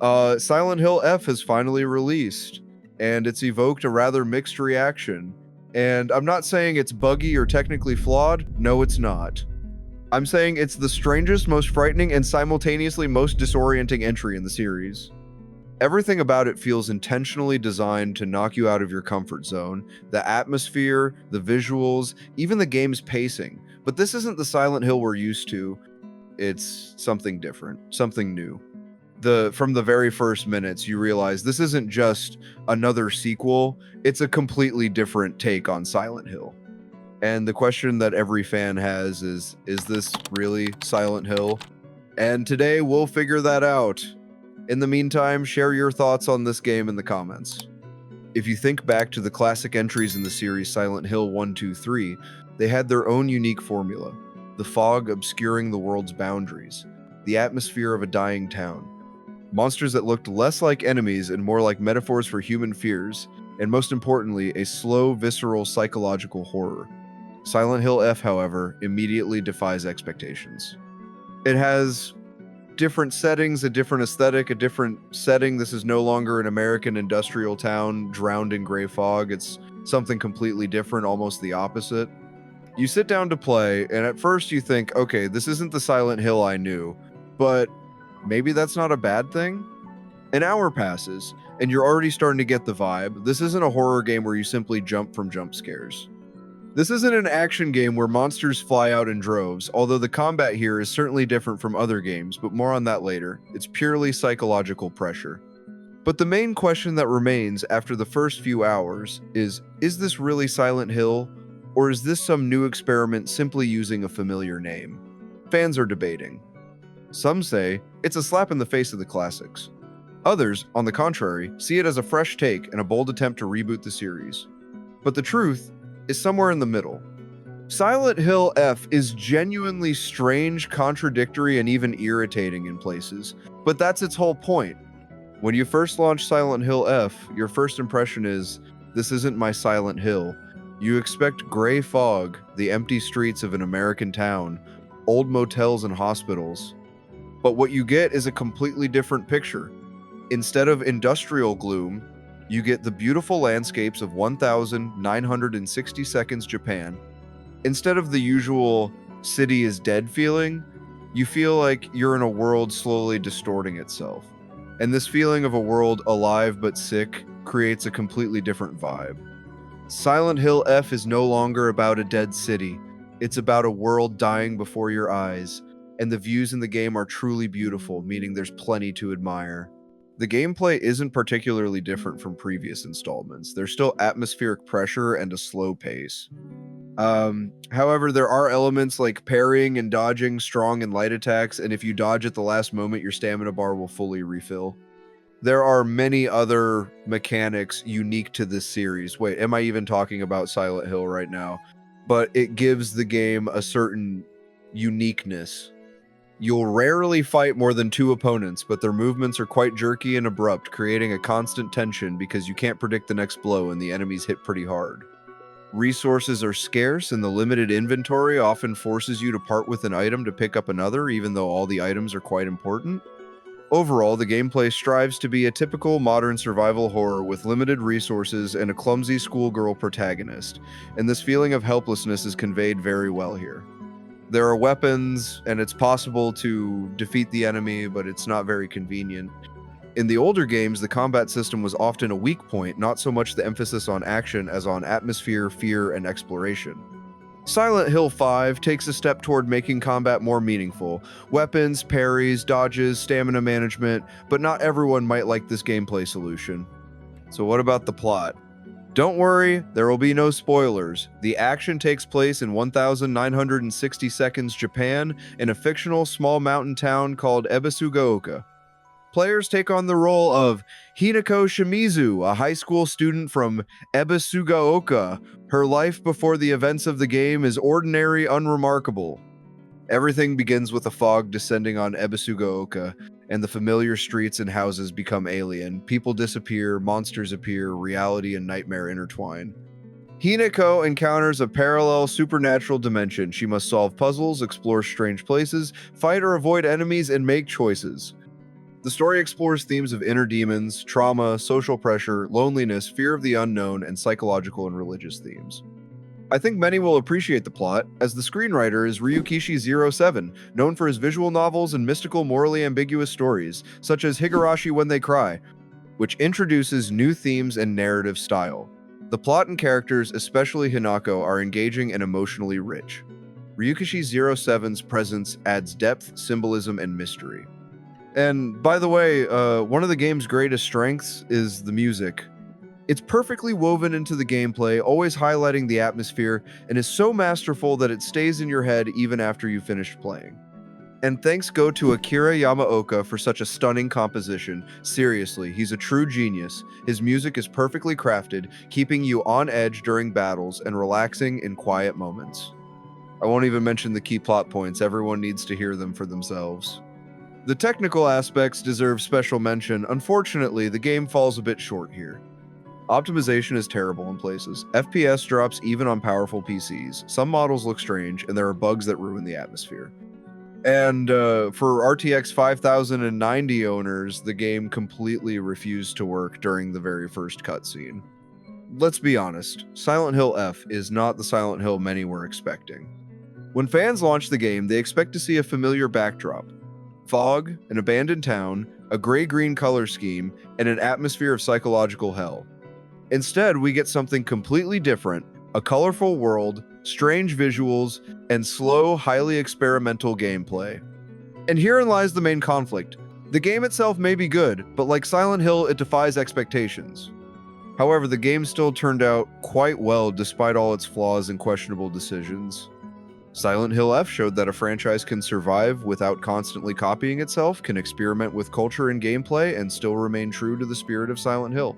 Silent Hill F has finally released, and it's evoked a rather mixed reaction. And I'm not saying it's buggy or technically flawed. No, it's not. I'm saying it's the strangest, most frightening, and simultaneously most disorienting entry in the series. Everything about it feels intentionally designed to knock you out of your comfort zone. The atmosphere, the visuals, even the game's pacing. But this isn't the Silent Hill we're used to. It's something different, something new. From the very first minutes, you realize this isn't just another sequel, it's a completely different take on Silent Hill. And the question that every fan has is this really Silent Hill? And today we'll figure that out. In the meantime, share your thoughts on this game in the comments. If you think back to the classic entries in the series Silent Hill 1, 2, 3, they had their own unique formula. The fog obscuring the world's boundaries, the atmosphere of a dying town, monsters that looked less like enemies and more like metaphors for human fears, and most importantly, a slow, visceral, psychological horror. Silent Hill F, however, immediately defies expectations. It has different settings, a different aesthetic, a different setting. This is no longer an American industrial town drowned in gray fog. It's something completely different, almost the opposite. You sit down to play, and at first you think, okay, this isn't the Silent Hill I knew, but maybe that's not a bad thing? An hour passes, and you're already starting to get the vibe. This isn't a horror game where you simply jump from jump scares. This isn't an action game where monsters fly out in droves, although the combat here is certainly different from other games, but more on that later. It's purely psychological pressure. But the main question that remains after the first few hours is this really Silent Hill, or is this some new experiment simply using a familiar name? Fans are debating. Some say it's a slap in the face of the classics. Others, on the contrary, see it as a fresh take and a bold attempt to reboot the series. But the truth is somewhere in the middle. Silent Hill F is genuinely strange, contradictory, and even irritating in places, but that's its whole point. When you first launch Silent Hill F, your first impression is, this isn't my Silent Hill. You expect gray fog, the empty streets of an American town, old motels and hospitals. But what you get is a completely different picture. Instead of industrial gloom, you get the beautiful landscapes of 1960 seconds Japan. Instead of the usual city is dead feeling, you feel like you're in a world slowly distorting itself. And this feeling of a world alive but sick creates a completely different vibe. Silent Hill F is no longer about a dead city. It's about a world dying before your eyes, and the views in the game are truly beautiful, meaning there's plenty to admire. The gameplay isn't particularly different from previous installments. There's still atmospheric pressure and a slow pace. However, there are elements like parrying and dodging strong and light attacks, and if you dodge at the last moment, your stamina bar will fully refill. There are many other mechanics unique to this series. Wait, am I even talking about Silent Hill right now? But it gives the game a certain uniqueness. You'll rarely fight more than 2 opponents, but their movements are quite jerky and abrupt, creating a constant tension because you can't predict the next blow and the enemies hit pretty hard. Resources are scarce, and the limited inventory often forces you to part with an item to pick up another, even though all the items are quite important. Overall, the gameplay strives to be a typical modern survival horror with limited resources and a clumsy schoolgirl protagonist, and this feeling of helplessness is conveyed very well here. There are weapons, and it's possible to defeat the enemy, but it's not very convenient. In the older games, the combat system was often a weak point, not so much the emphasis on action as on atmosphere, fear, and exploration. Silent Hill 5 takes a step toward making combat more meaningful. Weapons, parries, dodges, stamina management, but not everyone might like this gameplay solution. So what about the plot? Don't worry, there will be no spoilers. The action takes place in 1960 seconds Japan in a fictional small mountain town called Ebisugaoka. Players take on the role of Hinako Shimizu, a high school student from Ebisugaoka. Her life before the events of the game is ordinary, unremarkable. Everything begins with a fog descending on Ebisugaoka, and the familiar streets and houses become alien. People disappear, monsters appear, reality and nightmare intertwine. Hinako encounters a parallel supernatural dimension. She must solve puzzles, explore strange places, fight or avoid enemies, and make choices. The story explores themes of inner demons, trauma, social pressure, loneliness, fear of the unknown, and psychological and religious themes. I think many will appreciate the plot, as the screenwriter is Ryukishi07, known for his visual novels and mystical, morally ambiguous stories, such as Higurashi When They Cry, which introduces new themes and narrative style. The plot and characters, especially Hinako, are engaging and emotionally rich. Ryukishi07's presence adds depth, symbolism, and mystery. And by the way, one of the game's greatest strengths is the music. It's perfectly woven into the gameplay, always highlighting the atmosphere, and is so masterful that it stays in your head even after you've finished playing. And thanks go to Akira Yamaoka for such a stunning composition. Seriously, he's a true genius. His music is perfectly crafted, keeping you on edge during battles and relaxing in quiet moments. I won't even mention the key plot points, everyone needs to hear them for themselves. The technical aspects deserve special mention. Unfortunately, the game falls a bit short here. Optimization is terrible in places. FPS drops even on powerful PCs. Some models look strange, and there are bugs that ruin the atmosphere. And for RTX 5090 owners, the game completely refused to work during the very first cutscene. Let's be honest, Silent Hill F is not the Silent Hill many were expecting. When fans launch the game, they expect to see a familiar backdrop. Fog, an abandoned town, a gray-green color scheme, and an atmosphere of psychological hell. Instead, we get something completely different, a colorful world, strange visuals, and slow, highly experimental gameplay. And herein lies the main conflict. The game itself may be good, but like Silent Hill, it defies expectations. However, the game still turned out quite well despite all its flaws and questionable decisions. Silent Hill F showed that a franchise can survive without constantly copying itself, can experiment with culture and gameplay, and still remain true to the spirit of Silent Hill.